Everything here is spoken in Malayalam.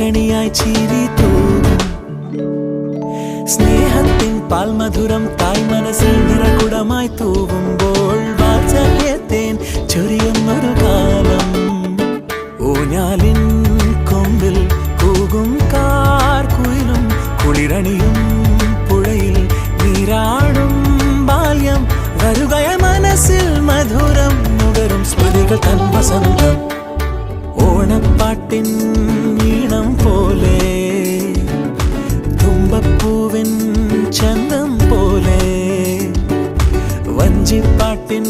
പൂങ്കണിയായി ചിരി തൂകും സ്നേഹത്തിൻ പാൽമധുരം തായ് മനസ്സിൽ നിറകുടമായി തൂവുമ്പോൾ വാത്സല്യത്തേൻ ചൊരിയുന്നൊരു കാലം ഊഞ്ഞാലിൻ കൊമ്പിൽ കൂകും കാർക്കുയിലും കുളിരണിയും പുഴയിൽ നീരാടും ബാല്യം വരുകയ മനസ്സിൽ മധുരം നുകരും സ്മൃതികൾ തൻ വസന്തം ഓണപ്പാട്ടിൻ ഈണം പോലെ തുമ്പപ്പൂവിൻ ചന്തം പോലെ വഞ്ചിപ്പാട്ടിൻ